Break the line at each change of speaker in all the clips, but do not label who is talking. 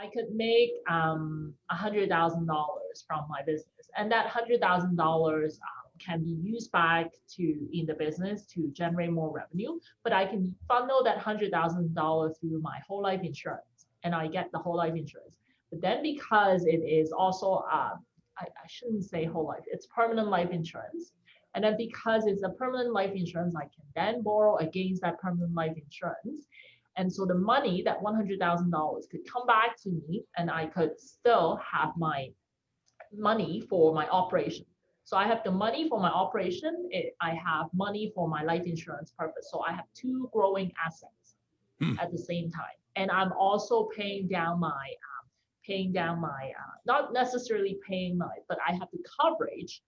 I could make $100,000 from my business, and that $100,000 can be used back to in the business to generate more revenue. But I can funnel that $100,000 through my whole life insurance, and I get the whole life insurance. But then because it is also I shouldn't say whole life, it's permanent life insurance. And then because it's a permanent life insurance, I can then borrow against that permanent life insurance. And so the money, that $100,000 could come back to me and I could still have my money for my operation. So I have the money for my operation. I have money for my life insurance purpose. So I have two growing assets at the same time. And I'm also paying down my, not necessarily paying my, but I have the coverage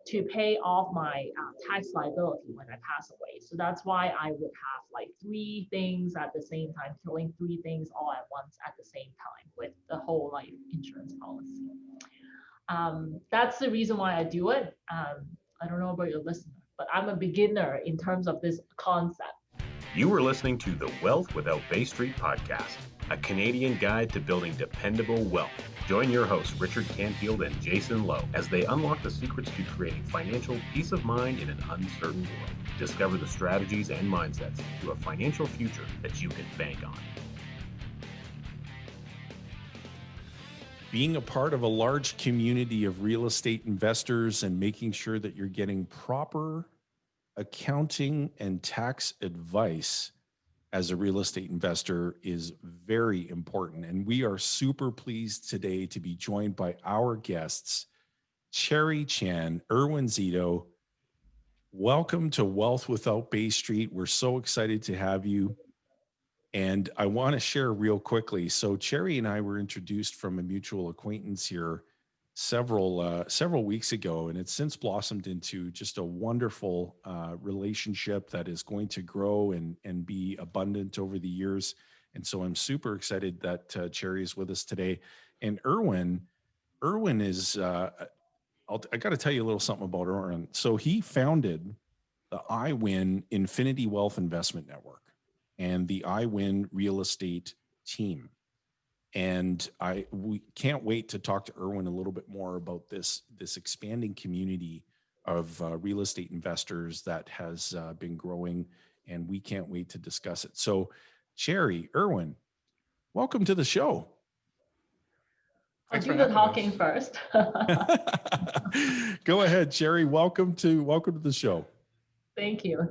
to pay off my tax liability when I pass away. So that's why I would have like three things at the same time, killing three things all at once at the same time with the whole life insurance policy. That's the reason why I do it. I don't know about your listener, but I'm a beginner in terms of this concept.
You were listening to the Wealth Without Bay Street podcast, a Canadian guide to building dependable wealth. Join your hosts, Richard Canfield and Jayson Lowe, as they unlock the secrets to creating financial peace of mind in an uncertain world. Discover the strategies and mindsets to a financial future that you can bank on.
Being a part of a large community of real estate investors and making sure that you're getting proper accounting and tax advice as a real estate investor is very important. And we are super pleased today to be joined by our guests, Cherry, Chan, Erwin Szeto. Welcome to Wealth Without Bay Street. We're so excited to have you. And I want to share real quickly. So Cherry and I were introduced from a mutual acquaintance here several weeks ago, and it's since blossomed into just a wonderful relationship that is going to grow and be abundant over the years. And so I'm super excited that Cherry is with us today. And Erwin is, I got to tell you a little something about Erwin. So he founded the iWIN Infinity Wealth Investment Network and the iWIN Real Estate Team. And we can't wait to talk to Erwin a little bit more about this expanding community of real estate investors that has been growing, and we can't wait to discuss it. So, Cherry, Erwin, welcome to the show.
I'll do the talking first.
Go ahead, Cherry. Welcome to the show.
Thank you.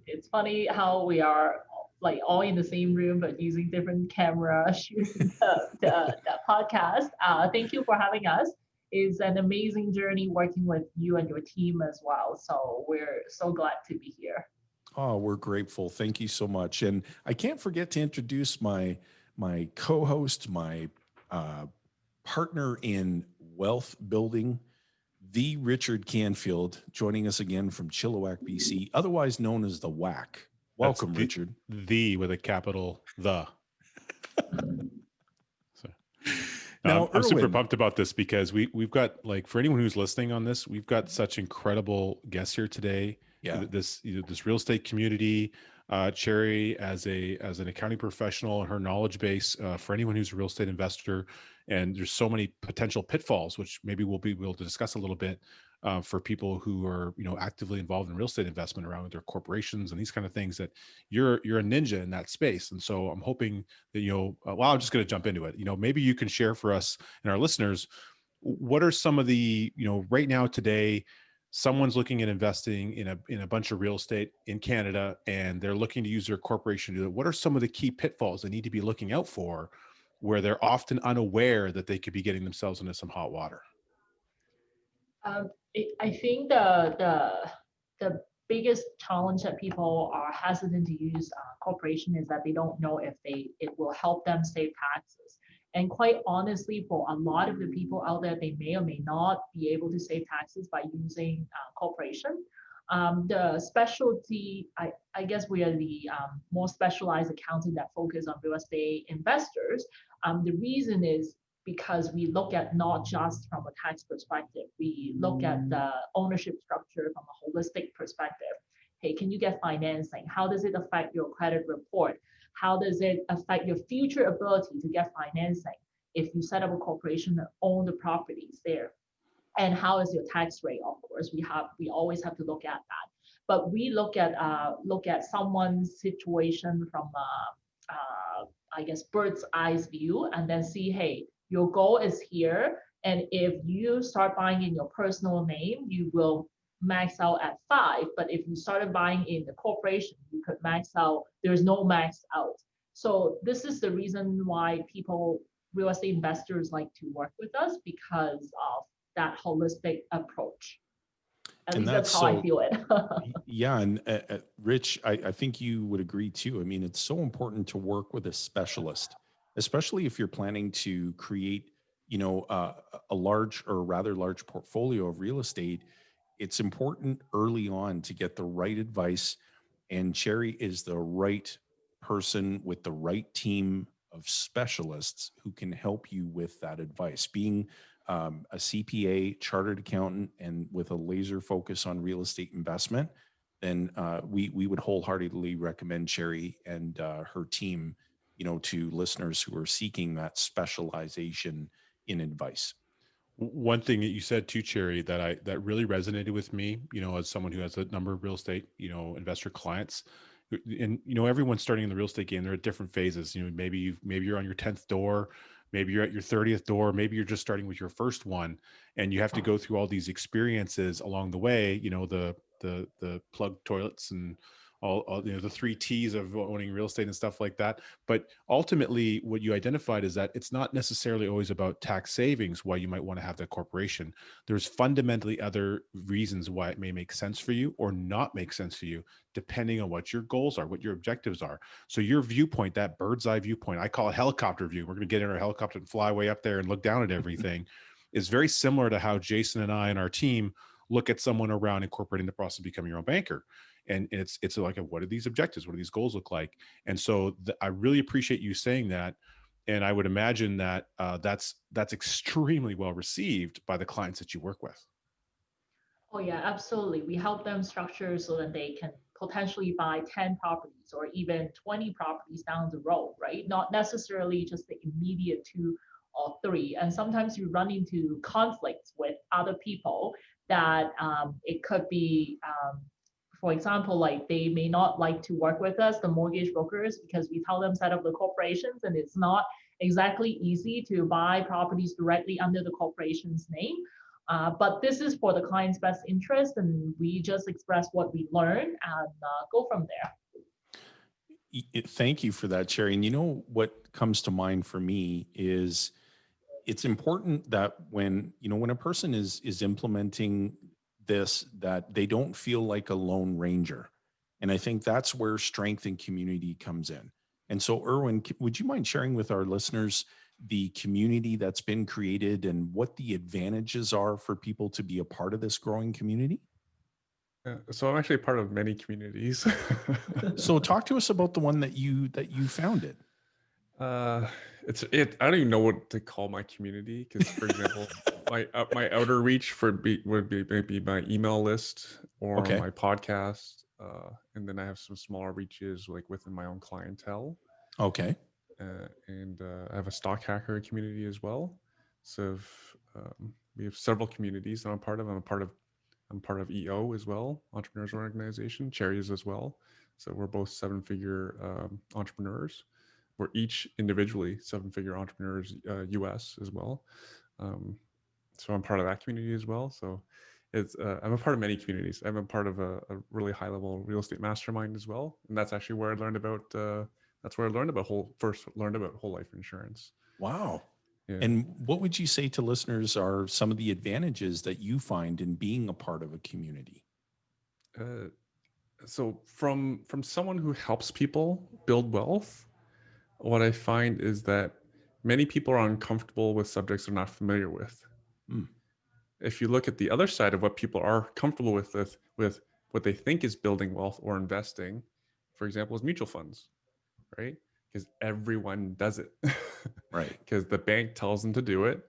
It's funny how we are like all in the same room, but using different camera shooting the podcast. Thank you for having us. It's an amazing journey working with you and your team as well. So we're so glad to be here.
Oh, we're grateful. Thank you so much. And I can't forget to introduce my co-host, my partner in wealth building, the Richard Canfield, joining us again from Chilliwack, BC, otherwise known as the WAC. Welcome, Richard.
The with a capital the. So,
now,
I'm super pumped about this because we've got, like, for anyone who's listening on this, we've got such incredible guests here today.
Yeah.
This real estate community, Cherry as an accounting professional and her knowledge base for anyone who's a real estate investor. And there's so many potential pitfalls, which maybe we'll be able to discuss a little bit for people who are, actively involved in real estate investment around their corporations and these kind of things, that you're a ninja in that space. And so I'm hoping that, I'm just going to jump into it. Maybe you can share for us and our listeners, what are some of the, right now today, someone's looking at investing in a bunch of real estate in Canada, and they're looking to use their corporation to do it. What are some of the key pitfalls they need to be looking out for, where they're often unaware that they could be getting themselves into some hot water?
I think the biggest challenge that people are hesitant to use corporation is that they don't know if it will help them save taxes. And quite honestly, for a lot of the people out there, they may or may not be able to save taxes by using corporation. The specialty, I guess we are the more specialized accountant that focus on real estate investors. The reason is because we look at not just from a tax perspective, we look at the ownership structure from a holistic perspective. Hey, can you get financing? How does it affect your credit report? How does it affect your future ability to get financing if you set up a corporation and own the properties there? And how is your tax rate? Of course, we always have to look at that. But we look at someone's situation from I guess bird's eyes view, and then see, hey, your goal is here, and if you start buying in your personal name, you will max out at 5. But if you started buying in the corporation, you could max out. There's no max out. So this is the reason why real estate investors like to work with us, because of that holistic approach. At
And
least that's how I feel it.
Yeah, and Rich, I think you would agree too. I mean, it's so important to work with a specialist, especially if you're planning to create, a large or rather large portfolio of real estate. It's important early on to get the right advice, and Cherry is the right person with the right team of specialists who can help you with that advice. Being a CPA, chartered accountant, and with a laser focus on real estate investment, then we would wholeheartedly recommend Cherry and her team, to listeners who are seeking that specialization in advice.
One thing that you said too, Cherry, that really resonated with me, as someone who has a number of real estate, investor clients, and everyone's starting in the real estate game. They're at different phases. Maybe you're on your 10th door, maybe you're at your 30th door, maybe you're just starting with your first one, and you have to go through all these experiences along the way. The plug toilets and all the 3 T's of owning real estate and stuff like that. But ultimately, what you identified is that it's not necessarily always about tax savings why you might want to have that corporation. There's fundamentally other reasons why it may make sense for you or not make sense for you, depending on what your goals are, what your objectives are. So your viewpoint, that bird's eye viewpoint, I call it helicopter view. We're going to get in our helicopter and fly way up there and look down at everything, is very similar to how Jayson and I and our team look at someone around incorporating the process of becoming your own banker. And it's like, what are these objectives? What do these goals look like? And so I really appreciate you saying that. And I would imagine that that's extremely well received by the clients that you work with.
Oh yeah, absolutely. We help them structure so that they can potentially buy 10 properties or even 20 properties down the road, right? Not necessarily just the immediate 2 or 3. And sometimes you run into conflicts with other people that it could be, for example, like they may not like to work with us, the mortgage brokers, because we tell them set up the corporations, and it's not exactly easy to buy properties directly under the corporation's name. But this is for the client's best interest, and we just express what we learn and go from there.
Thank you for that, Cherry. And what comes to mind for me is it's important that when a person is implementing this, that they don't feel like a lone ranger. And I think that's where strength and community comes in. And so, Erwin, would you mind sharing with our listeners the community that's been created and what the advantages are for people to be a part of this growing community?
So I'm actually part of many communities.
So talk to us about the one that you founded.
I don't even know what to call my community, because, for example, my outer reach would be maybe my email list or my podcast, and then I have some smaller reaches like within my own clientele.
Okay.
And I have a stock hacker community as well. So we have several communities that I'm part of. I'm part of EO as well, Entrepreneurs Organization, Cherries as well. So we're both 7-figure entrepreneurs. We're each individually 7-figure entrepreneurs, US as well. So I'm part of that community as well. So I'm a part of many communities. I'm a part of a really high level real estate mastermind as well. And that's actually where I learned about, whole life insurance.
Wow.
Yeah.
And what would you say to listeners are some of the advantages that you find in being a part of a community?
So from someone who helps people build wealth, what I find is that many people are uncomfortable with subjects they're not familiar with. If you look at the other side of what people are comfortable with what they think is building wealth or investing, for example, is mutual funds, right? Because everyone does it.
Right.
Because the bank tells them to do it,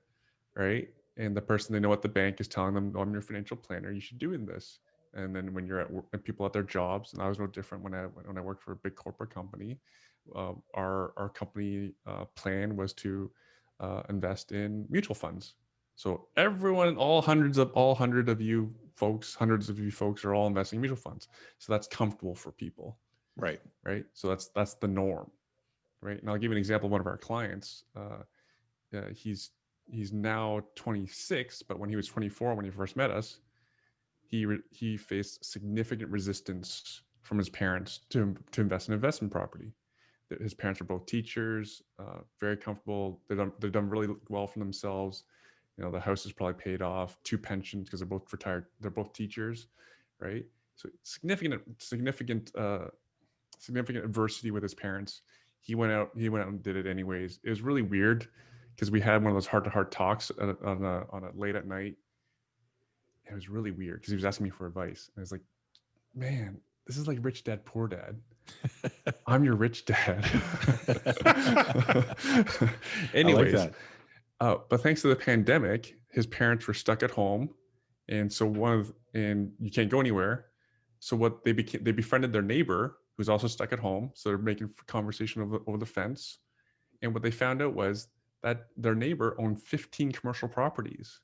right? And the person, they know what the bank is telling them, I'm your financial planner, you should do in this. And then when you're at work, and people at their jobs, and I was no different when I worked for a big corporate company, our company plan was to invest in mutual funds. So everyone, hundreds of you folks are all investing in mutual funds. So that's comfortable for people,
Right.
right? So that's the norm, right? And I'll give you an example of one of our clients. He's now 26, but when he was 24, when he first met us, he faced significant resistance from his parents to invest in investment property. His parents are both teachers, very comfortable. They've done really well for themselves. You know, the house is probably paid off, 2 pensions because they're both retired. They're both teachers, right? So significant adversity with his parents. He went out and did it anyways. It was really weird because we had one of those heart-to-heart talks on a late at night. It was really weird because he was asking me for advice. And I was like, man, this is like Rich Dad, Poor Dad. I'm your rich dad. Anyways,
I like that.
But thanks to the pandemic, his parents were stuck at home. And so and you can't go anywhere. So what they befriended their neighbor who's also stuck at home. So they're making conversation over the fence. And what they found out was that their neighbor owned 15 commercial properties.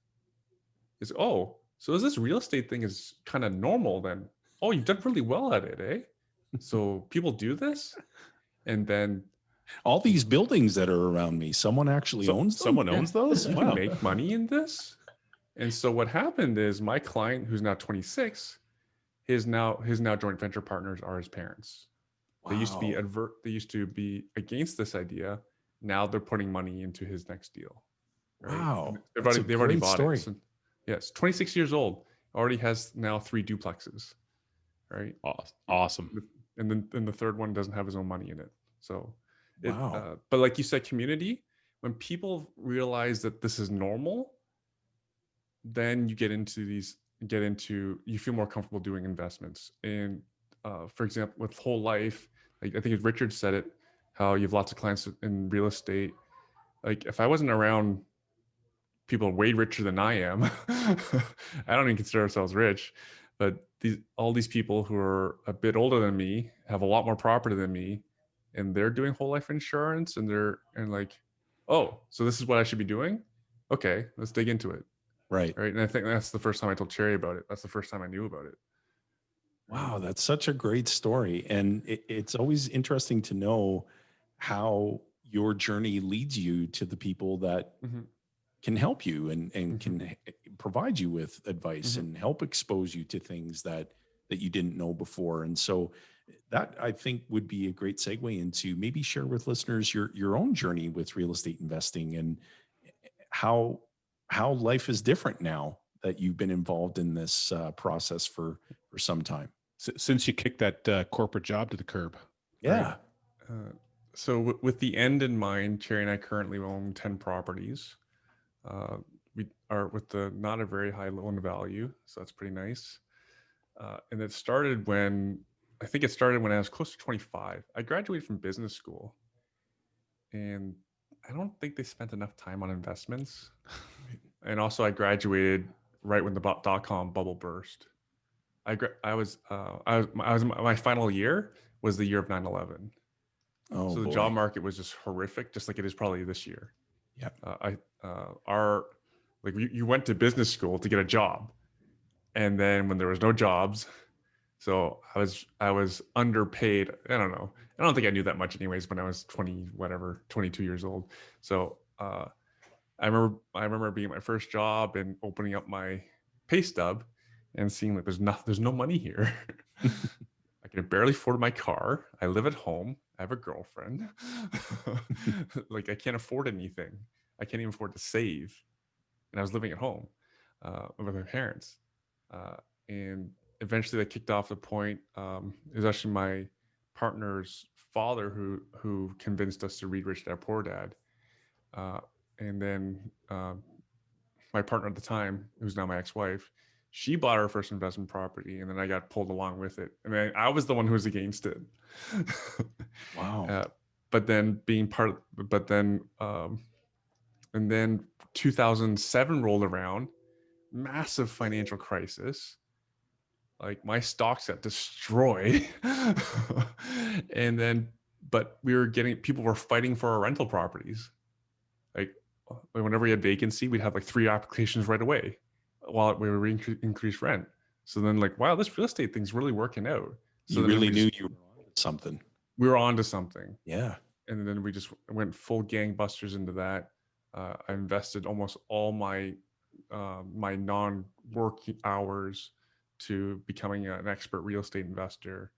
So this real estate thing is kind of normal then. Oh, you've done really well at it, eh? So people do this? And then
all these buildings that are around me, someone actually owns them?
Someone owns those?
You
Wow.
can make money in this? And so what happened is my client, who's now 26, his now joint venture partners are his parents. They used to be they used to be against this idea. Now they're putting money into his next deal. Right?
Wow.
They've
That's
already bought
story.
it. So, yes, 26 years old, already has now 3 duplexes. Right?
Awesome.
And then the third one doesn't have his own money in it. So
Wow.
but like you said, community, when people realize that this is normal, then you you feel more comfortable doing investments. And for example, with whole life, like I think Richard said it, how you have lots of clients in real estate. Like if I wasn't around people way richer than I am, I don't even consider ourselves rich, but all these people who are a bit older than me have a lot more property than me, and they're doing whole life insurance, and like, oh, so this is what I should be doing? Okay, let's dig into it.
Right.
Right. And I think that's the first time I told Cherry about it. That's the first time I knew about it.
Wow, that's such a great story. And it's always interesting to know how your journey leads you to the people that can help you and can provide you with advice and help expose you to things that you didn't know before. And so that, I think, would be a great segue into maybe share with listeners your own journey with real estate investing and how life is different now that you've been involved in this process for some time.
Since you kicked that corporate job to the curb.
Yeah.
Right? So with the end in mind, Cherry and I currently own 10 properties. We are with not a very high loan value, so that's pretty nice. And it started when I was close to 25. I graduated from business school, and I don't think they spent enough time on investments. And also, I graduated right when the .com bubble burst. My final year was the year of 9/11.
Oh,
so the
boy.
job market was just horrific, just like it is probably this year.
Yeah.
You went to business school to get a job, and then when there was no jobs, so I was underpaid. I don't know. I don't think I knew that much anyways when I was 22 years old. So I remember being at my first job and opening up my pay stub and seeing like there's no money here. I can barely afford my car. I live at home. I have a girlfriend. Like I can't afford anything. I can't even afford to save. And I was living at home with my parents. And eventually that kicked off the point. It was actually my partner's father who convinced us to read Rich Dad Poor Dad. And then my partner at the time, who's now my ex-wife, she bought her first investment property, and then I got pulled along with it. I mean, I was the one who was against it.
Wow.
But then and then 2007 rolled around, massive financial crisis. Like my stocks got destroyed. And then but people were fighting for our rental properties. Like whenever we had vacancy, we'd have like 3 applications right away while we were increased rent. So then like, wow, this real estate thing's really working out. So
You really knew you were on something.
We were onto something.
Yeah.
And then we just went full gangbusters into that. I invested almost all my my non-working hours to becoming an expert real estate investor.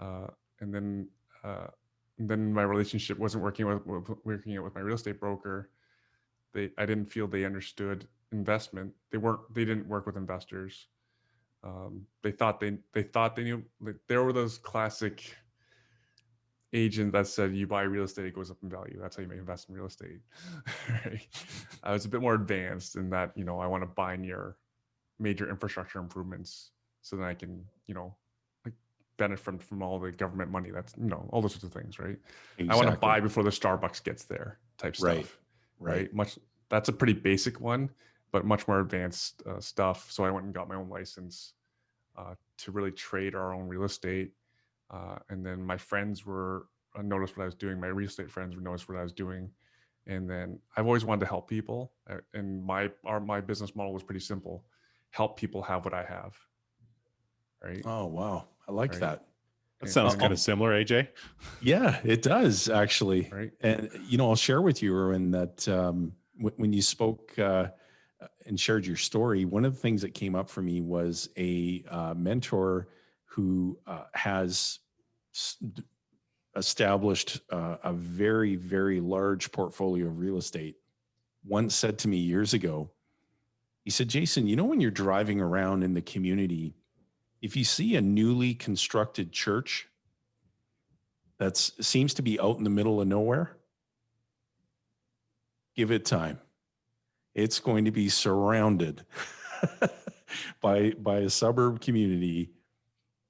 And then my relationship wasn't working out with my real estate broker. I didn't feel they understood investment. They didn't work with investors. They thought they knew. Like, there were those classic agent that said, you buy real estate, it goes up in value. That's how you may invest in real estate. Right? I was a bit more advanced in that, I want to buy near major infrastructure improvements so that I can, like benefit from all the government money. That's, all those sorts of things, right? Exactly. I want to buy before the Starbucks gets there type stuff. Right. That's a pretty basic one, but much more advanced stuff. So I went and got my own license to really trade our own real estate. And then my friends noticed what I was doing. My real estate friends would notice what I was doing. And then I've always wanted to help people. And my business model was pretty simple. Help people have what I have. Right.
Oh, wow. I like that.
That sounds kind of similar, AJ.
Yeah, it does actually.
Right.
And, I'll share with you, Erwin, that when you spoke and shared your story, one of the things that came up for me was a mentor who has established a very, very large portfolio of real estate, once said to me years ago, he said, Jayson, when you're driving around in the community, if you see a newly constructed church that seems to be out in the middle of nowhere, give it time. It's going to be surrounded by a suburb community.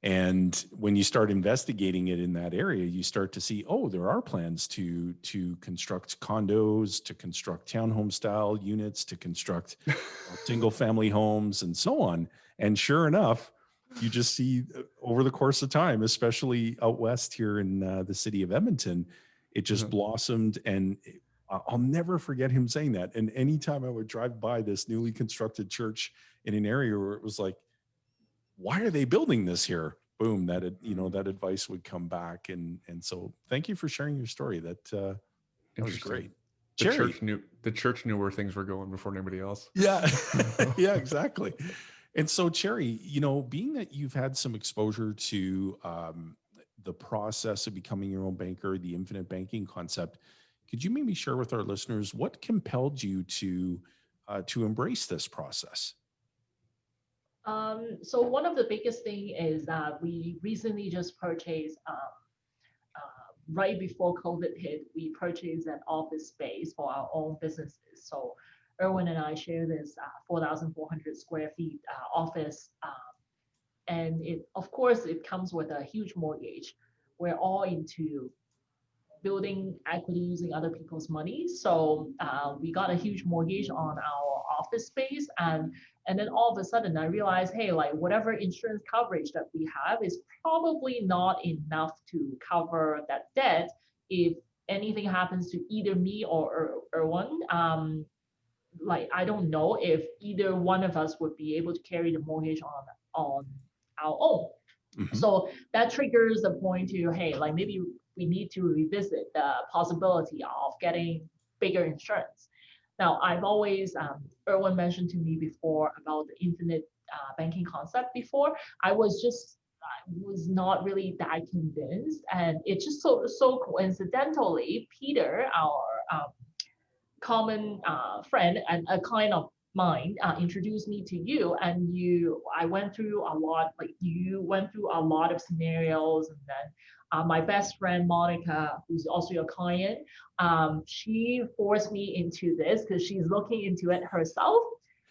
And when you start investigating it in that area, you start to see, there are plans to construct condos, to construct townhome style units, to construct single family homes and so on. And sure enough, you just see over the course of time, especially out west here in the city of Edmonton, it just blossomed. And I'll never forget him saying that. And anytime I would drive by this newly constructed church in an area where it was like, why are they building this here? Boom, that advice would come back. And so thank you for sharing your story. That was great.
The church knew where things were going before anybody else.
Yeah. Yeah, exactly. And so, Cherry, being that you've had some exposure to the process of becoming your own banker, the infinite banking concept, could you maybe share with our listeners what compelled you to embrace this process?
So one of the biggest thing is that we recently just purchased, right before COVID hit, we purchased an office space for our own businesses. So Erwin and I share this 4,400 square feet office. And of course, it comes with a huge mortgage. We're all into building equity using other people's money. So we got a huge mortgage on our office space. And then all of a sudden I realized, hey, like whatever insurance coverage that we have is probably not enough to cover that debt if anything happens to either me or Erwin. Like, I don't know if either one of us would be able to carry the mortgage on our own. Mm-hmm. So that triggers the point to, hey, like maybe we need to revisit the possibility of getting bigger insurance. Now, I've always, Erwin mentioned to me before about the infinite banking concept before. I was not really that convinced. And it just so coincidentally, Peter, our common friend and a client of mine, introduced me to you, and I went through a lot, like you went through a lot of scenarios, and then my best friend Monica, who's also your client, she forced me into this because she's looking into it herself.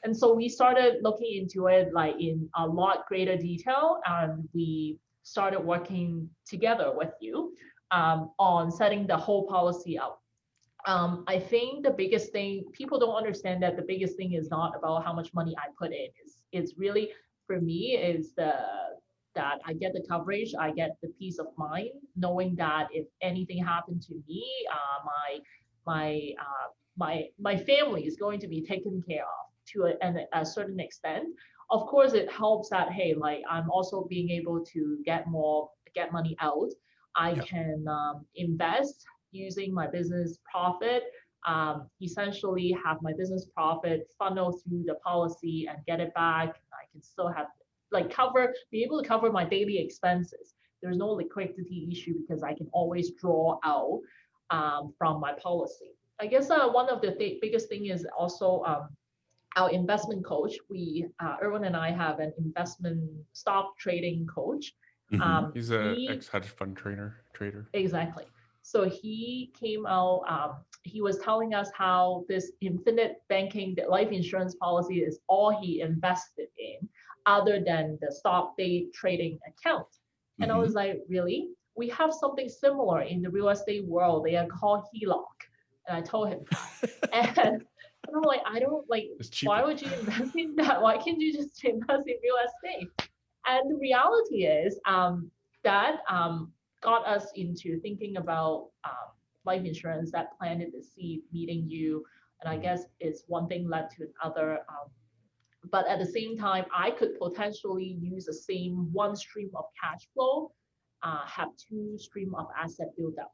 And so we started looking into it like in a lot greater detail, and we started working together with you on setting the whole policy up. I think the biggest thing, people don't understand that the biggest thing is not about how much money I put in. It's really, for me, is the that I get the coverage, I get the peace of mind, knowing that if anything happened to me, my family is going to be taken care of to a certain extent. Of course, it helps that, hey, like I'm also being able to get money out. I can invest using my business profit, essentially have my business profit funnel through the policy and get it back. I can still have be able to cover my daily expenses. There's no liquidity issue because I can always draw out from my policy. I guess one of the biggest thing is also our investment coach. Erwin and I have an investment stock trading coach.
He's an ex-hedge fund trader.
Exactly. So he came out, he was telling us how this infinite banking, the life insurance policy is all he invested in other than the stock day trading account. And I was like, really? We have something similar in the real estate world. They are called HELOC. And I told him that. And I'm like, I don't like, why would you invest in that? Why can't you just invest in real estate? And the reality is that got us into thinking about life insurance. That planted the seed, meeting you. And I guess it's one thing led to another. But at the same time, I could potentially use the same one stream of cash flow, have two stream of asset build up.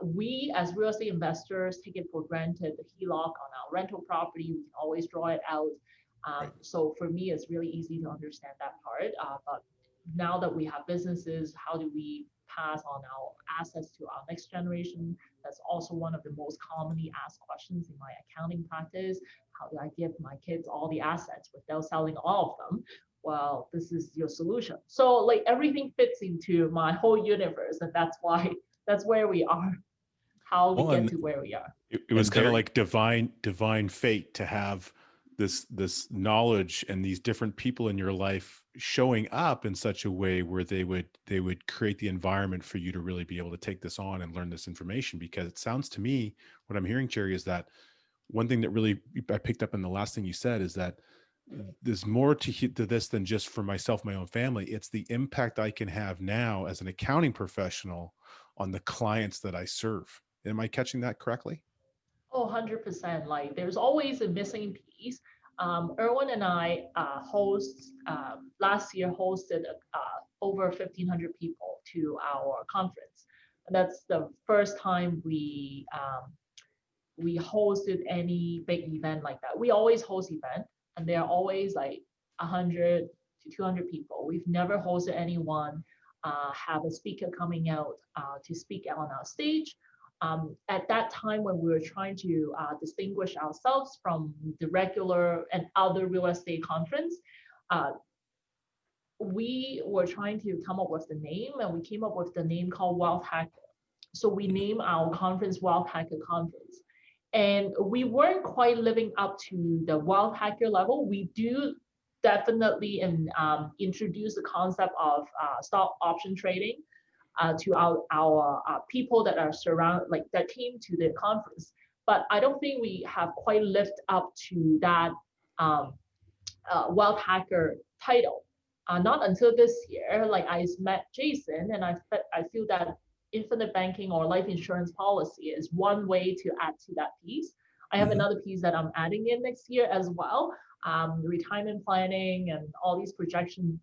We as real estate investors take it for granted, the HELOC on our rental property, we can always draw it out. So for me, it's really easy to understand that part. But now that we have businesses, how do we pass on our assets to our next generation? That's also one of the most commonly asked questions in my accounting practice. How do I give my kids all the assets without selling all of them? Well, this is your solution. So like everything fits into my whole universe, and that's where we are, how we get to where we are.
It was kind of like divine fate to have this knowledge and these different people in your life showing up in such a way where they would create the environment for you to really be able to take this on and learn this information. Because it sounds to me, what I'm hearing, Cherry, is that one thing that really I picked up in the last thing you said is that there's more to this than just for myself, my own family. It's the impact I can have now as an accounting professional on the clients that I serve. Am I catching that correctly?
Oh, 100%. Like there's always a missing piece. Erwin and I last year hosted over 1,500 people to our conference. And that's the first time we hosted any big event like that. We always host event, and they're always like 100 to 200 people. We've never hosted anyone have a speaker coming out to speak on our stage. At that time, when we were trying to distinguish ourselves from the regular and other real estate conference, we were trying to come up with the name, and we came up with the name called Wealth Hacker. So we named our conference Wealth Hacker Conference. And we weren't quite living up to the Wealth Hacker level. We do definitely introduce the concept of stock option trading to our people that are that came to the conference. But I don't think we have quite lived up to that Wealth Hacker title. Not until this year, like I met Jayson, and I feel that infinite banking or life insurance policy is one way to add to that piece. I have another piece that I'm adding in next year as well, retirement planning and all these projections,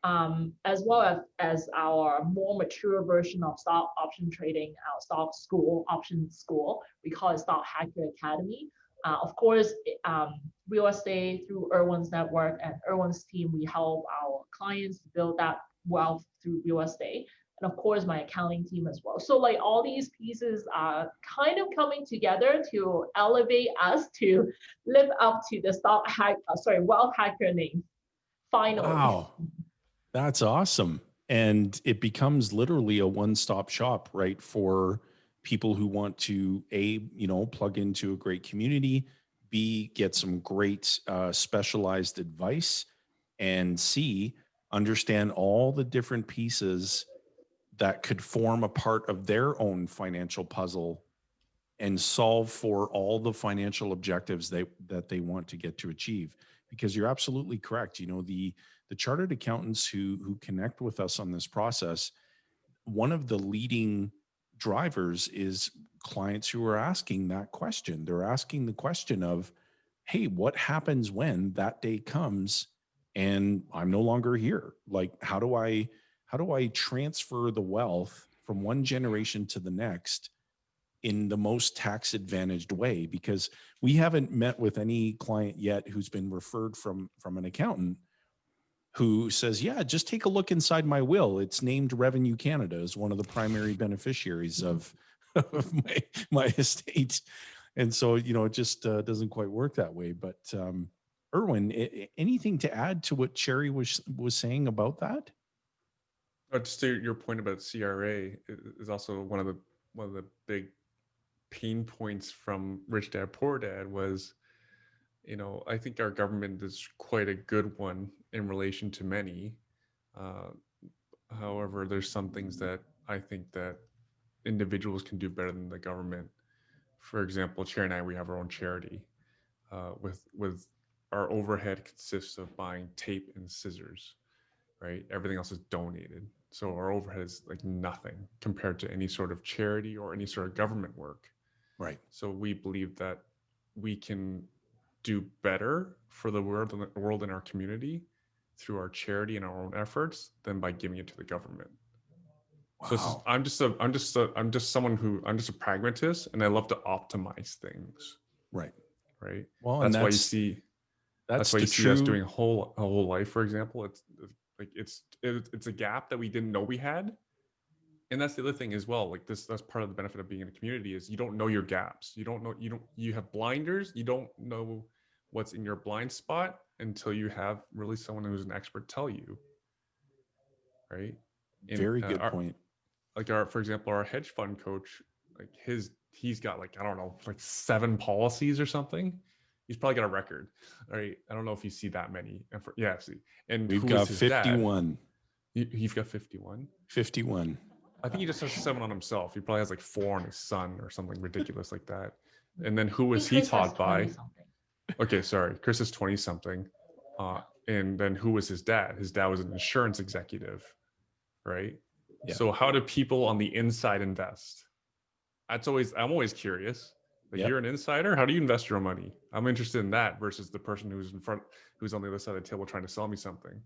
as well as our more mature version of stock option trading, our stock school, option school. We call it Stock Hacker Academy. Of course, real estate through Erwin's network and Erwin's team, we help our clients build that wealth through real estate. And of course, my accounting team as well. So like all these pieces are kind of coming together to elevate us to live up to the Wealth Hacker name. Finally.
Wow, that's awesome. And it becomes literally a one-stop shop, right? For people who want to plug into a great community, B, get some great specialized advice, and C, understand all the different pieces that could form a part of their own financial puzzle and solve for all the financial objectives that they want to get to achieve. because you're absolutely correct. You know, the chartered accountants who connect with us on this process, one of the leading drivers is clients who are asking that question. They're asking the question of, hey, what happens when that day comes and I'm no longer here? Like, how do I transfer the wealth from one generation to the next in the most tax advantaged way? Because we haven't met with any client yet who's been referred from an accountant who says, yeah, just take a look inside my will. It's named Revenue Canada as one of the primary beneficiaries of my estate. And so, you know, it just doesn't quite work that way. But Erwin, anything to add to what Cherry was saying about that?
Just to your point about CRA is also one of the big pain points from Rich Dad Poor Dad was, you know, I think our government is quite a good one in relation to many. However, there's some things that I think that individuals can do better than the government. For example, Cherry and I, we have our own charity. With our overhead consists of buying tape and scissors, right? Everything else is donated. So our overhead is like nothing compared to any sort of charity or any sort of government work.
Right.
So we believe that we can do better for the world in our community through our charity and our own efforts than by giving it to the government. Wow. So I'm just a pragmatist, and I love to optimize things.
Right.
Right.
Well,
that's why you see us doing a whole life, for example. It's like it's a gap that we didn't know we had. And that's the other thing as well. Like that's part of the benefit of being in a community is you don't know your gaps. You have blinders. You don't know what's in your blind spot until you have really someone who's an expert tell you. Right.
Very good point.
Like for example, our hedge fund coach, like he's got like, I don't know, like 7 policies or something. He's probably got a record. Right. I don't know if you see that many. See. And
we've got 51.
You've got 51.
51.
I think he just has 7 on himself. He probably has like 4 on his son or something ridiculous like that. And then who was he taught by? Okay, sorry. Chris is 20 something. And then who was his dad? His dad was an insurance executive, right? Yeah. So how do people on the inside invest? I'm always curious. Like You're an insider. How do you invest your own money? I'm interested in that versus the person who's on the other side of the table trying to sell me something.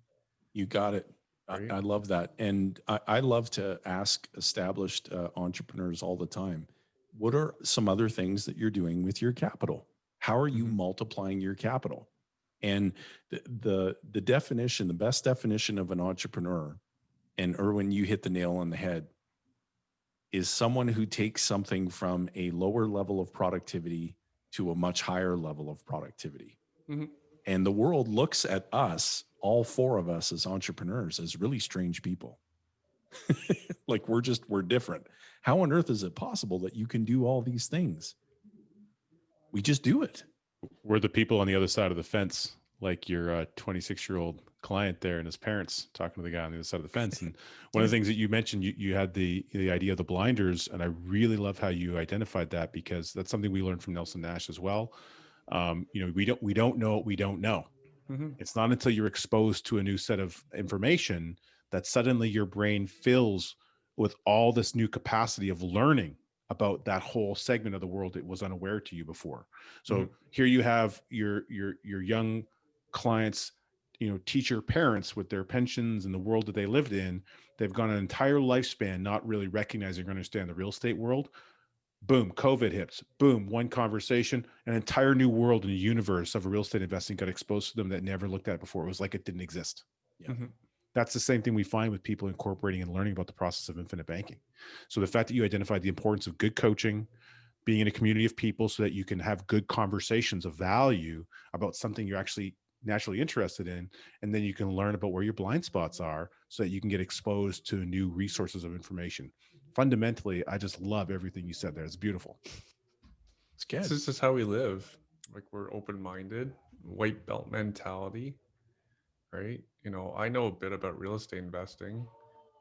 You got it. Right? I love that. And I love to ask established entrepreneurs all the time, what are some other things that you're doing with your capital? How are you multiplying your capital? And the definition, the best definition of an entrepreneur, and Erwin, you hit the nail on the head, is someone who takes something from a lower level of productivity to a much higher level of productivity. Mm-hmm. And the world looks at us, all 4 of us as entrepreneurs, as really strange people. Like we're different. How on earth is it possible that you can do all these things? We just do it.
We're the people on the other side of the fence, like your 26-year-old client there and his parents talking to the guy on the other side of the fence. And one of the things that you mentioned, you had the idea of the blinders, and I really love how you identified that, because that's something we learned from Nelson Nash as well. We don't know what we don't know. Mm-hmm. It's not until you're exposed to a new set of information that suddenly your brain fills with all this new capacity of learning about that whole segment of the world that was unaware to you before. So here you have your young clients, teacher parents with their pensions and the world that they lived in. They've gone an entire lifespan not really recognizing or understand the real estate world. Boom, COVID hits. Boom, one conversation, an entire new world and a universe of real estate investing got exposed to them that never looked at before. It was like it didn't exist. Yeah. Mm-hmm. That's the same thing we find with people incorporating and learning about the process of infinite banking. So the fact that you identified the importance of good coaching, being in a community of people so that you can have good conversations of value about something you're actually naturally interested in, and then you can learn about where your blind spots are so that you can get exposed to new resources of information. Fundamentally, I just love everything you said there. It's beautiful.
It's good. This is just how we live. Like we're open-minded, white belt mentality, right? I know a bit about real estate investing,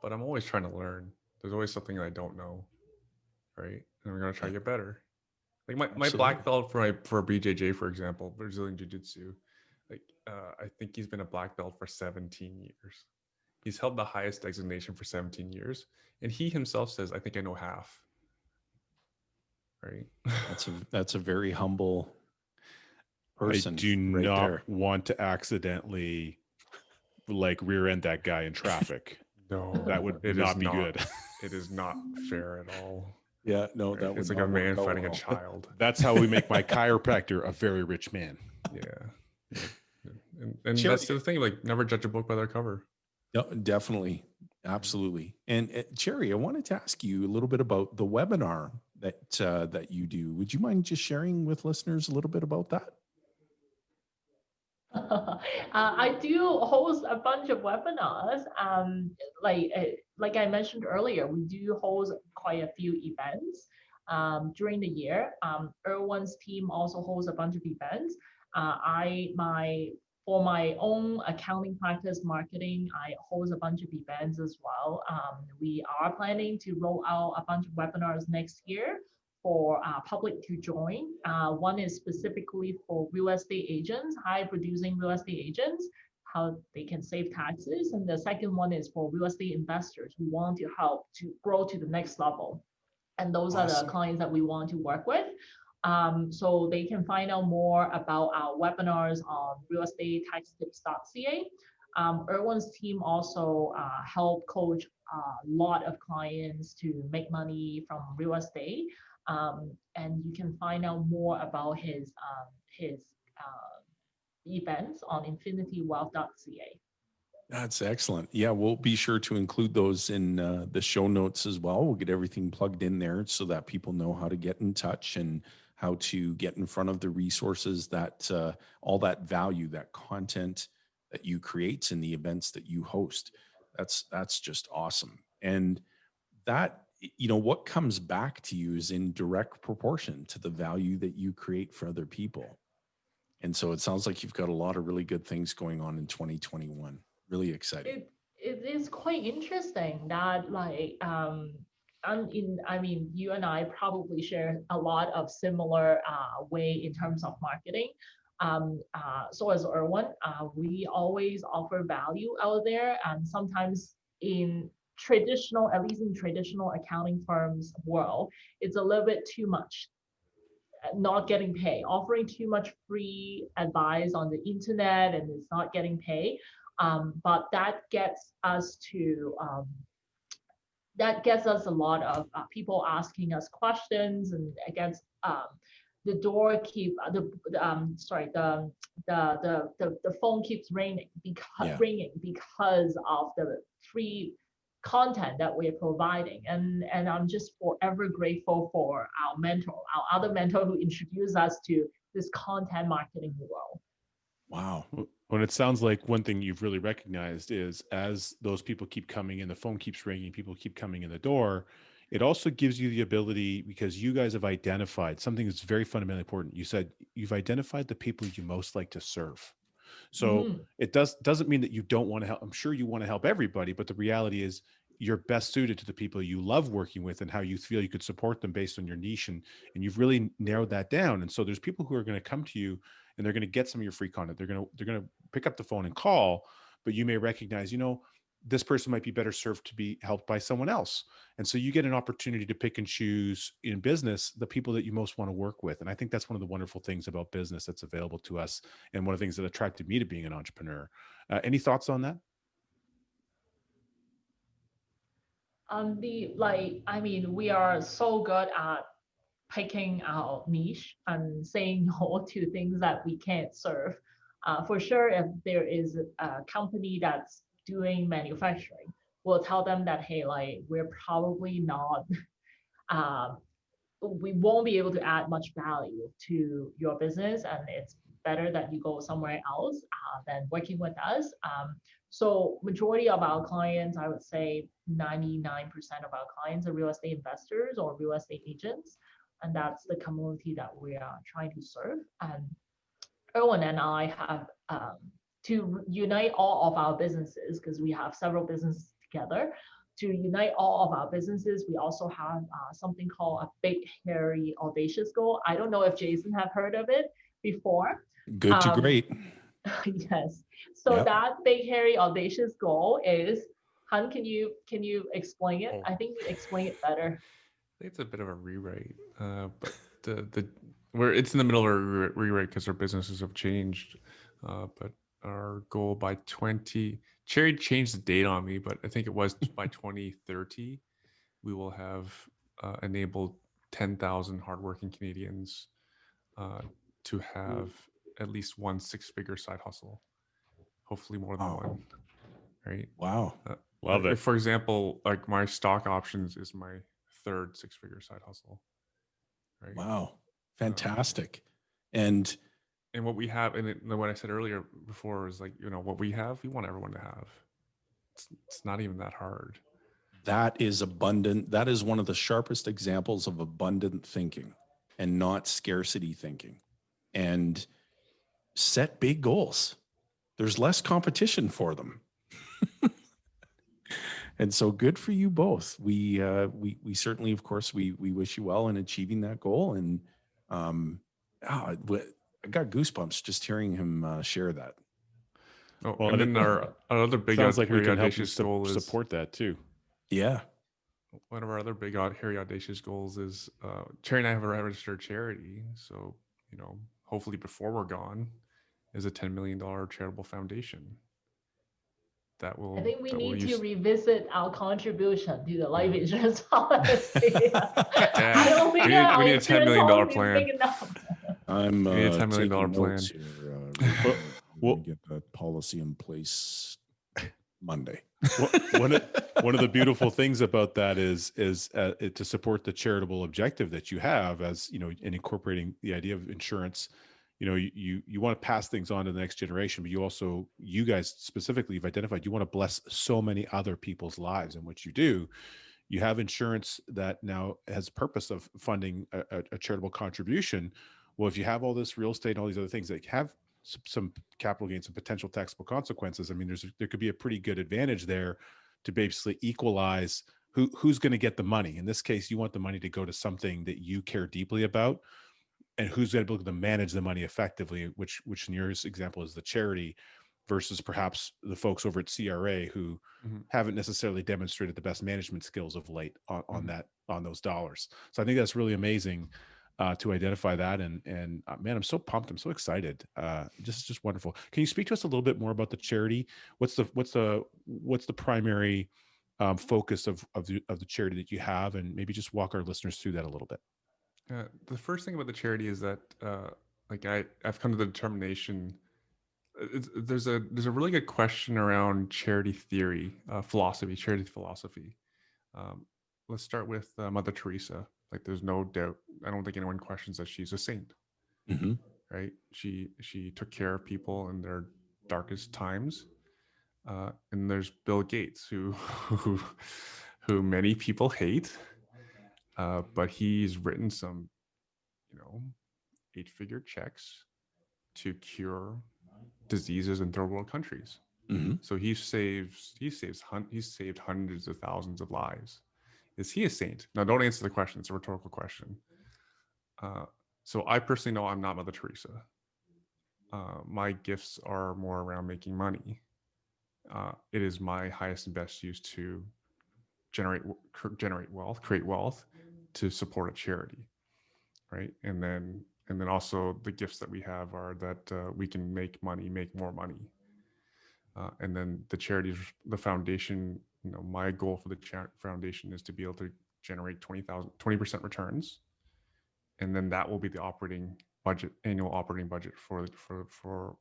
but I'm always trying to learn. There's always something I don't know, right? And we're going to try to get better. Like my black belt for BJJ, for example, Brazilian Jiu-Jitsu, I think he's been a black belt for 17 years. He's held the highest designation for 17 years. And he himself says, I think I know half. Right.
That's a very humble person
I do
right
not
there.
want to accidentally like rear end that guy in traffic.
No,
That would
it
not
is
be good.
It is not fair at all.
Yeah, no,
Right?
that would
It's like
not
a man
work out
fighting a
well.
child.
That's how we make my chiropractor a very rich man.
Yeah. And
Cherry-
that's the thing, like never judge a book by their cover.
No, definitely. Absolutely. And Cherry, I wanted to ask you a little bit about the webinar that you do. Would you mind just sharing with listeners a little bit about that?
I do host a bunch of webinars. Like I mentioned earlier, we do host quite a few events during the year. Erwin's team also hosts a bunch of events. For my own accounting practice marketing, I host a bunch of events as well. We are planning to roll out a bunch of webinars next year for public to join. One is specifically for real estate agents, high producing real estate agents, how they can save taxes. And the second one is for real estate investors who want to help to grow to the next level. And those are the clients that we want to work with. So they can find out more about our webinars on realestatetextips.ca. Erwin's team also help coach a lot of clients to make money from real estate. And you can find out more about his events on infinitywealth.ca.
That's excellent. Yeah, we'll be sure to include those in the show notes as well. We'll get everything plugged in there so that people know how to get in touch and how to get in front of the resources that all that value, that content that you create in the events that you host. That's just awesome. And that, what comes back to you is in direct proportion to the value that you create for other people. And so it sounds like you've got a lot of really good things going on in 2021. Really exciting.
It is quite interesting that you and I probably share a lot of similar way in terms of marketing. So as Erwin, we always offer value out there, and sometimes at least in traditional accounting firms world, it's a little bit too much. Not getting paid, offering too much free advice on the internet, and it's not getting paid. But that gets us a lot of people asking us questions, and against the door keep the phone keeps ringing because of the free content that we're providing, and I'm just forever grateful for our other mentor who introduced us to this content marketing world.
Wow.
When it sounds like one thing you've really recognized is as those people keep coming in, the phone keeps ringing, people keep coming in the door, it also gives you the ability, because you guys have identified something that's very fundamentally important. You said you've identified the people you most like to serve. So it doesn't mean that you don't want to help. I'm sure you want to help everybody, but the reality is you're best suited to the people you love working with and how you feel you could support them based on your niche. And you've really narrowed that down. And so there's people who are going to come to you and they're going to get some of your free content. They're going to pick up the phone and call, but you may recognize, this person might be better served to be helped by someone else. And so you get an opportunity to pick and choose in business the people that you most want to work with. And I think that's one of the wonderful things about business that's available to us, and one of the things that attracted me to being an entrepreneur. Any thoughts on that?
We are so good at picking our niche and saying no to things that we can't serve. For sure, if there is a company that's doing manufacturing, we'll tell them that, hey, we're probably not, we won't be able to add much value to your business, and it's better that you go somewhere else than working with us. So majority of our clients, I would say 99% of our clients are real estate investors or real estate agents. And that's the community that we are trying to serve. And Erwin and I have to unite all of our businesses, because we have several businesses together. To unite all of our businesses, we also have something called a big, hairy, audacious goal. I don't know if Jayson have heard of it before.
Good to great.
Yes. So
Yep.
that big, hairy, audacious goal is, Han, can you explain it?
Oh.
I think you explain it better.
I think it's a bit of a rewrite, but the where it's in the middle of a rewrite because our businesses have changed. But our goal by 20, Cherry changed the date on me, but I think it was by 2030, we will have enabled 10,000 hardworking Canadians to have at least one six-figure side hustle, hopefully more than
Wow.
one, right?
Wow.
Love it.
For example, like my stock options is my third six-figure side hustle, right?
Wow. Fantastic. And
And what we have, and what I said earlier before is like, what we have, we want everyone to have. It's not even that hard.
that is abundant. That is one of the sharpest examples of abundant thinking and not scarcity thinking. And set big goals. There's less competition for them. And so good for you both. We certainly, of course, we wish you well in achieving that goal. And I got goosebumps just hearing him share that.
Oh,
Well,
and
and
then our other big
Sounds like we
hairy
can help you
audacious goal is
support that too.
Yeah.
one of our other big hairy audacious goals is Cherry and I have a registered charity. So, hopefully before we're gone is a $10 million charitable foundation that will
I think we need to
use.
revisit our contribution to the life insurance policy. I
Yeah,
don't think
we need
our
a $10
insurance
million
policy is
plan.
big enough.
I'm
We need a $10 million
taking
plan.
notes here.
Well-
We'll get that policy in place Monday.
One of the beautiful things about that is to support the charitable objective that you have, as in incorporating the idea of insurance. You want to pass things on to the next generation, but you guys specifically have identified you want to bless so many other people's lives, and what you do, you have insurance that now has purpose of funding a charitable contribution. Well, if you have all this real estate and all these other things that have some capital gains and potential taxable consequences, I mean, there could be a pretty good advantage there to basically equalize who's going to get the money. In this case, you want the money to go to something that you care deeply about, and who's able to manage the money effectively, which in your example is the charity, versus perhaps the folks over at CRA who haven't necessarily demonstrated the best management skills of late on those dollars. So I think that's really amazing to identify that. And man, I'm so pumped. I'm so excited. Just wonderful. Can you speak to us a little bit more about the charity? What's the primary focus of the charity that you have, and maybe just walk our listeners through that a little bit?
The first thing about the charity is that I've come to the determination. There's a really good question around charity theory, charity philosophy. Let's start with Mother Teresa. Like, there's no doubt. I don't think anyone questions that she's a saint, right? She took care of people in their darkest times. And there's Bill Gates, who many people hate, but he's written some, 8-figure checks to cure diseases in third world countries. So he saved hundreds of thousands of lives. Is he a saint? Now, don't answer the question. It's a rhetorical question. So I personally know I'm not Mother Teresa. My gifts are more around making money. It is my highest and best use to generate wealth, create wealth, to support a charity, right? And then also the gifts that we have are that we can make more money. And then the charities, the foundation, my goal for the foundation is to be able to generate 20% returns. And then that will be the annual operating budget for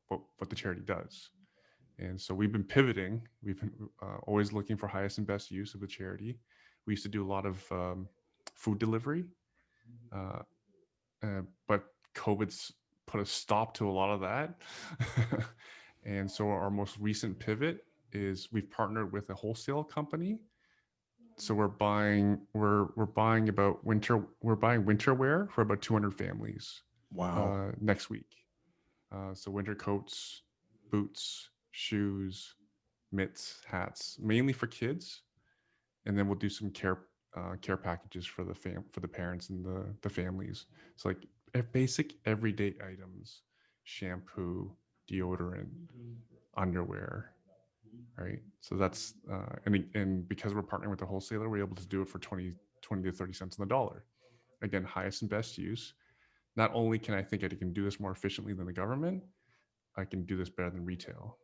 what the charity does. And so we've been pivoting. We've been always looking for highest and best use of the charity. We used to do a lot of food delivery, but COVID's put a stop to a lot of that. And so our most recent pivot is we've partnered with a wholesale company. So we're buying winter wear for about 200 families.
Wow.
Next week. So winter coats, boots, shoes, mitts, hats, mainly for kids, and then we'll do some care packages for the parents and the families. So like basic everyday items, shampoo, deodorant, underwear, right? So that's and because we're partnering with the wholesaler, we're able to do it for 20 to 30 cents on the dollar. Again, highest and best use. Not only can I think I can do this more efficiently than the government, I can do this better than retail.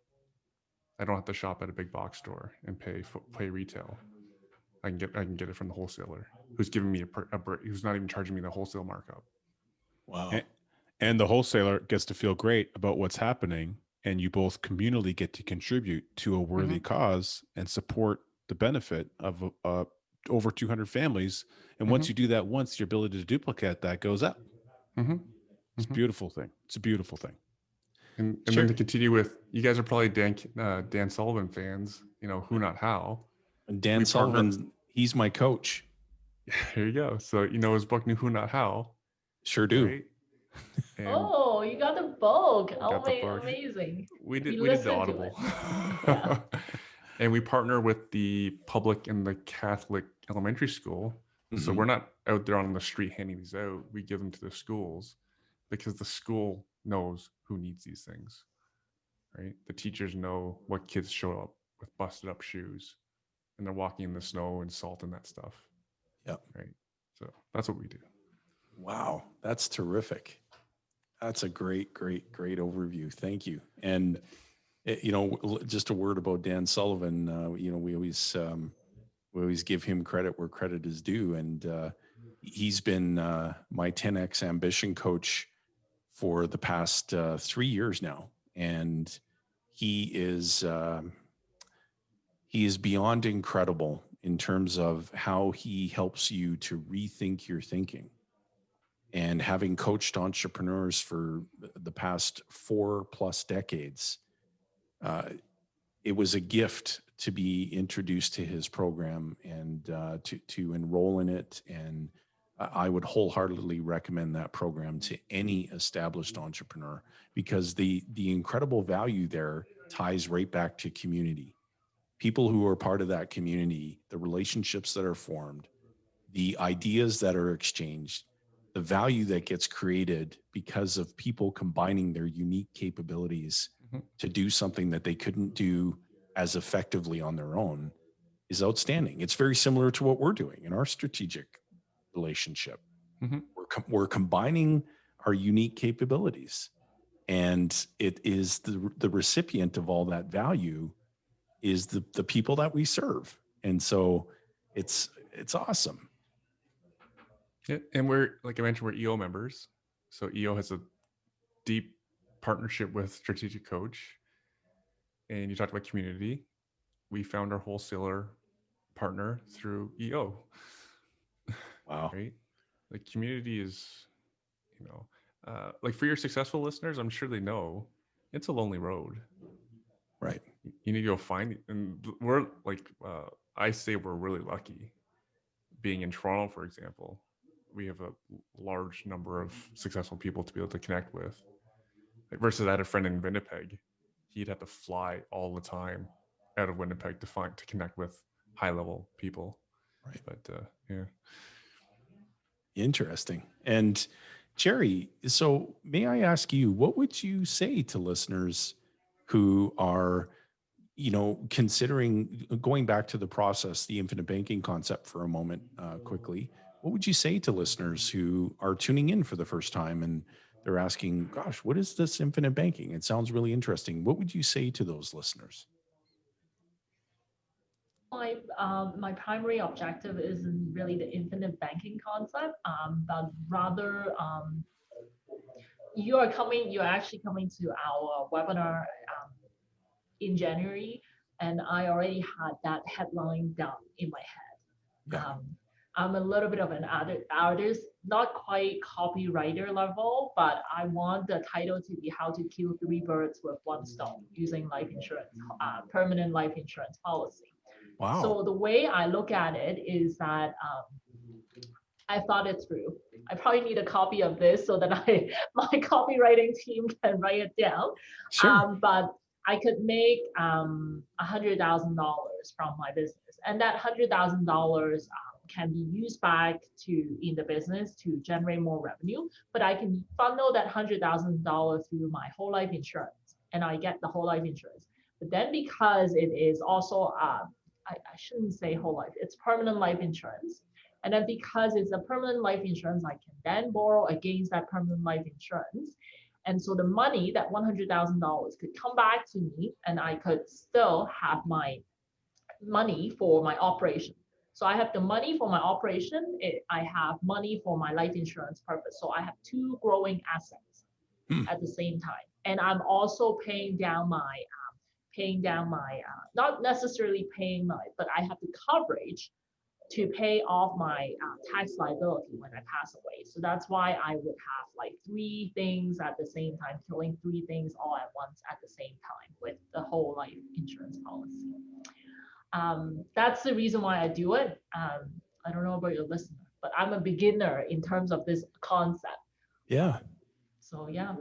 I don't have to shop at a big box store and pay retail. I can get it from the wholesaler who's giving me who's not even charging me the wholesale markup.
Wow.
And the wholesaler gets to feel great about what's happening, and you both communally get to contribute to a worthy cause and support the benefit of over 200 families. And once you do that once, your ability to duplicate that goes up. It's a beautiful thing. It's a beautiful thing.
And then to continue with, you guys are probably Dan Sullivan fans, Who Not How.
And Dan Sullivan, he's my coach.
Here you go. So his book, Who Not How.
Sure do.
Right?
Oh, you got the book. Amazing.
We did the Audible.
Yeah.
And we partner with the public and the Catholic elementary school. So we're not out there on the street handing these out. We give them to the schools because the school knows who needs these things, right? The teachers know what kids show up with busted up shoes and they're walking in the snow and salt and that stuff.
Yep.
Right. So that's what we do.
Wow. That's terrific. That's a great overview. Thank you. And, just a word about Dan Sullivan, we always give him credit where credit is due. And he's been my 10X ambition coach for the past 3 years now. And he is beyond incredible in terms of how he helps you to rethink your thinking. And having coached entrepreneurs for the past 4+ decades, it was a gift to be introduced to his program and to enroll in it. And I would wholeheartedly recommend that program to any established entrepreneur, because the incredible value there ties right back to community. People who are part of that community, the relationships that are formed, the ideas that are exchanged, the value that gets created because of people combining their unique capabilities to do something that they couldn't do as effectively on their own is outstanding. It's very similar to what we're doing in our strategic relationship. We're combining our unique capabilities, and it is the recipient of all that value is the people that we serve. And so it's awesome.
Yeah, and we're, like I mentioned, we're EO members. So EO has a deep partnership with Strategic Coach. And you talked about community. We found our wholesaler partner through EO.
Wow.
Right? Like community is, like for your successful listeners, I'm sure they know it's a lonely road.
Right.
You need to go find it. And we're like, I say we're really lucky being in Toronto, for example. We have a large number of successful people to be able to connect with. Versus I had a friend in Winnipeg. He'd have to fly all the time out of Winnipeg to connect with high level people.
Right.
But yeah.
Interesting. And Cherry, so may I ask you, what would you say to listeners who are, considering going back to the process, the infinite banking concept for a moment, quickly? What would you say to listeners who are tuning in for the first time and they're asking, gosh, what is this infinite banking? It sounds really interesting. What would you say to those listeners?
My primary objective isn't really the infinite banking concept, but rather you're actually coming to our webinar in January, and I already had that headline down in my head.
Yeah.
I'm a little bit of an artist, not quite copywriter level, but I want the title to be how to kill 3 birds with 1 stone using life insurance, permanent life insurance policy.
Wow.
So the way I look at it is that I thought it through. I probably need a copy of this so that my copywriting team can write it down.
Sure.
But I could make $100,000 from my business, and that $100,000 can be used back in the business to generate more revenue. But I can funnel that $100,000 through my whole life insurance. and I get the whole life insurance. But then because it is also, I shouldn't say whole life, it's permanent life insurance. And then because it's a permanent life insurance, I can then borrow against that permanent life insurance. And so the money, that $100,000 could come back to me, and I could still have my money for my operation. So I have the money for my operation. I have money for my life insurance purpose. So I have two growing assets at the same time. And I'm also paying down my, not necessarily paying my, but I have the coverage to pay off my tax liability when I pass away. So that's why I would have like three things at the same time, killing three things all at once at the same time with the whole life insurance policy. That's the reason why I do it. I don't know about your listener, but I'm a beginner in terms of this concept.
Yeah.
So yeah.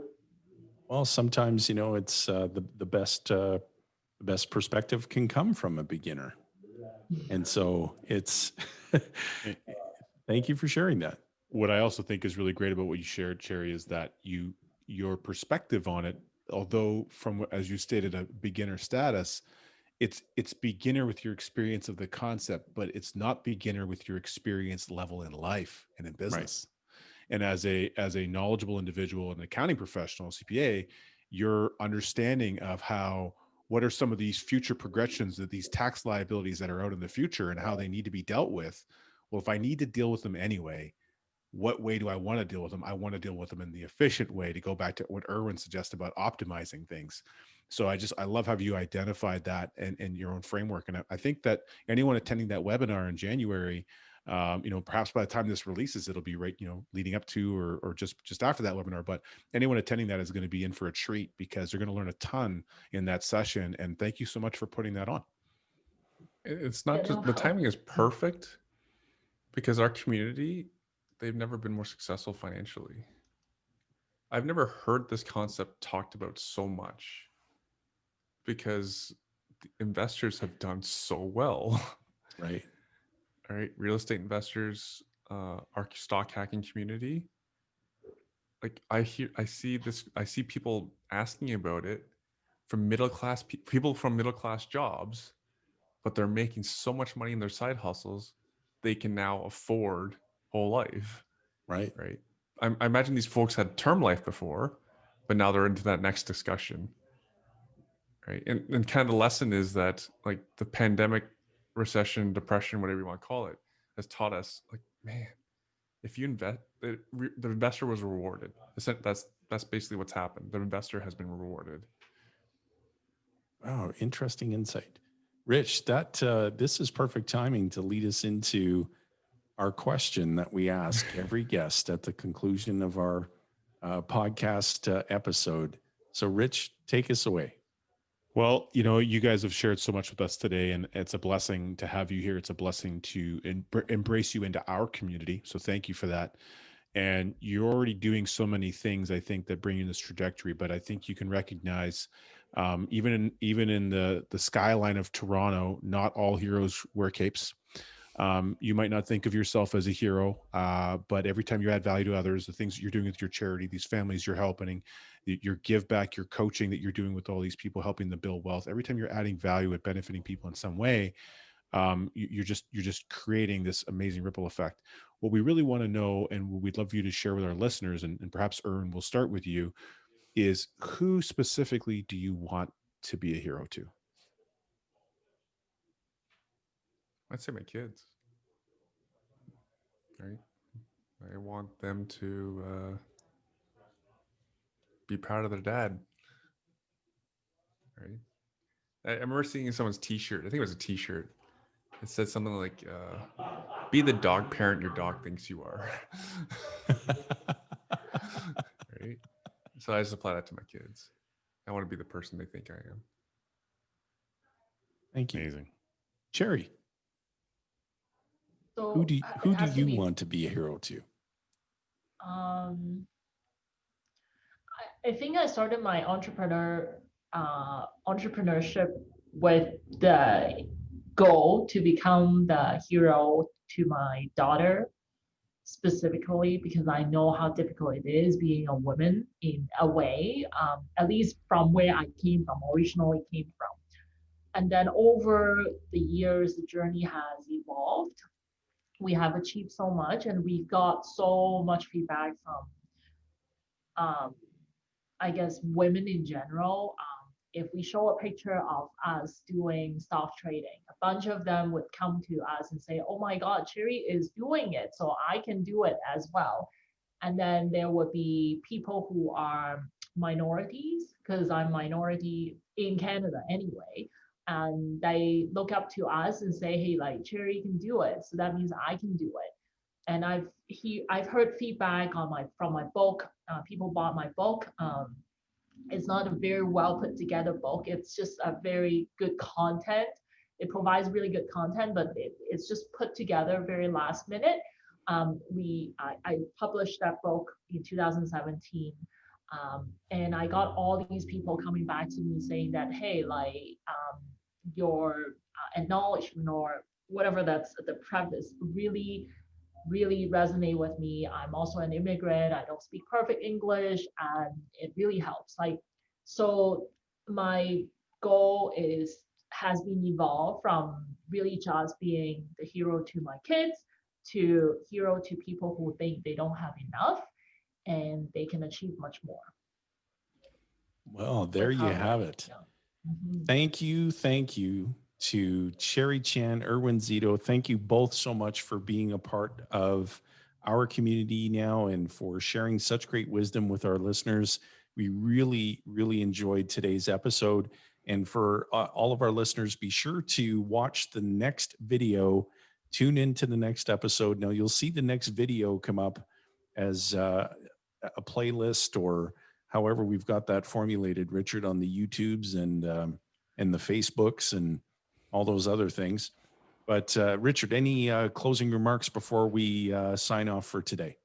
Well, sometimes, it's the best perspective can come from a beginner. And so it's, thank you for sharing that.
What I also think is really great about what you shared, Cherry, is that your perspective on it, although from, as you stated, a beginner status, it's beginner with your experience of the concept, but it's not beginner with your experience level in life and in business. Right. And as a knowledgeable individual, an accounting professional, CPA, your understanding of what are some of these future progressions of these tax liabilities that are out in the future and how they need to be dealt with. Well, if I need to deal with them anyway, what way do I want to deal with them? I want to deal with them in the efficient way, to go back to what Erwin suggested about optimizing things. So I love how you identified that and your own framework. And I think that anyone attending that webinar in January, perhaps by the time this releases, it'll be right, leading up to or just after that webinar. But anyone attending that is going to be in for a treat, because they're going to learn a ton in that session. And thank you so much for putting that on.
It's not just the timing is perfect, because our community, they've never been more successful financially. I've never heard this concept talked about so much, because the investors have done so well.
Right.
All right. Real estate investors, our stock hacking community. Like I see people asking about it from middle-class people from middle-class jobs, but they're making so much money in their side hustles, they can now afford whole life.
Right.
Right. I imagine these folks had term life before, but now they're into that next discussion. Right. And kind of the lesson is that, like, the pandemic, recession, depression, whatever you want to call it, has taught us, like, man, if you invest, the investor was rewarded. That's basically what's happened. The investor has been rewarded.
Wow, interesting insight. Rich, this is perfect timing to lead us into our question that we ask every guest at the conclusion of our podcast episode. So Rich, take us away.
Well, you guys have shared so much with us today, and it's a blessing to have you here. It's a blessing to embrace you into our community. So thank you for that. And you're already doing so many things, I think, that bring you this trajectory. But I think you can recognize, even in the skyline of Toronto, not all heroes wear capes. You might not think of yourself as a hero, but every time you add value to others, the things that you're doing with your charity, these families you're helping, your give back, your coaching that you're doing with all these people, helping them build wealth, every time you're adding value at benefiting people in some way, you're just creating this amazing ripple effect. What we really want to know, and what we'd love for you to share with our listeners, and perhaps Erwin, we'll start with you, is who specifically do you want to be a hero to?
I'd say my kids. Right. I want them to be proud of their dad. Right. I remember seeing someone's T-shirt. I think it was a T-shirt. It said something like, "Be the dog parent your dog thinks you are." Right. So I just apply that to my kids. I want to be the person they think I am.
Thank you.
Amazing.
Cherry,
So
who do you want to be a hero to?
I think I started my entrepreneurship with the goal to become the hero to my daughter. specifically because I know how difficult it is being a woman in a way, at least from where I originally came from. And then over the years, the journey has evolved. We have achieved so much, and we got so much feedback from, I guess, women in general. If we show a picture of us doing stock trading, a bunch of them would come to us and say, oh my God, Cherry is doing it, so I can do it as well. And then there would be people who are minorities, because I'm minority in Canada anyway, and they look up to us and say, hey, like Cherry can do it, so that means I can do it. And I've heard feedback from my book. People bought my book. It's not a very well put together book. It's just a very good content. It provides really good content, but it's just put together very last minute. I published that book in 2017, and I got all these people coming back to me saying that, hey, like your acknowledgement or whatever that's the preface really resonate with me. I'm also an immigrant. I don't speak perfect English, and it really helps. Like, so my goal has been evolved from really just being the hero to my kids to hero to people who think they don't have enough and they can achieve much more.
Well, there you have it.
Yeah. Mm-hmm.
Thank you to Cherry, Chan, Erwin, Szeto. Thank you both so much for being a part of our community now and for sharing such great wisdom with our listeners. We really, really enjoyed today's episode. And for all of our listeners, be sure to watch the next video. Tune into the next episode. Now you'll see the next video come up as a playlist, or however we've got that formulated, Richard, on the YouTubes and the Facebooks and all those other things. But Richard, any closing remarks before we sign off for today?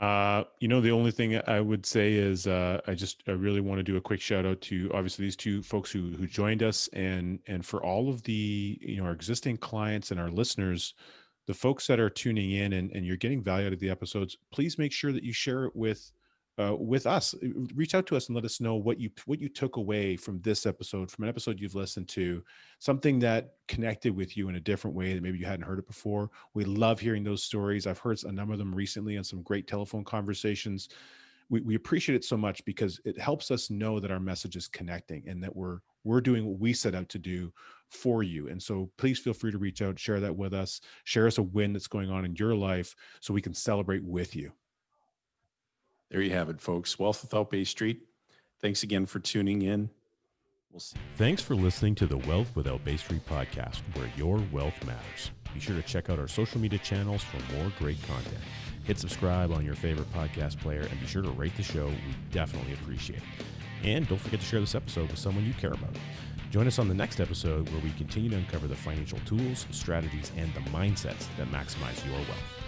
The only thing I would say is I really want to do a quick shout out to obviously these two folks who joined us, and for all of the our existing clients and our listeners, the folks that are tuning in and you're getting value out of the episodes. Please make sure that you share it with us. Reach out to us and let us know what you took away from this episode, from an episode you've listened to, something that connected with you in a different way that maybe you hadn't heard it before. We love hearing those stories. I've heard a number of them recently on some great telephone conversations. We appreciate it so much because it helps us know that our message is connecting and that we're doing what we set out to do for you. And so please feel free to reach out, share that with us, share us a win that's going on in your life so we can celebrate with you.
There you have it, folks. Wealth Without Bay Street. Thanks again for tuning in.
We'll see. Thanks for listening to the Wealth Without Bay Street podcast, where your wealth matters. Be sure to check out our social media channels for more great content. Hit subscribe on your favorite podcast player and be sure to rate the show. We definitely appreciate it. And don't forget to share this episode with someone you care about. Join us on the next episode where we continue to uncover the financial tools, strategies, and the mindsets that maximize your wealth.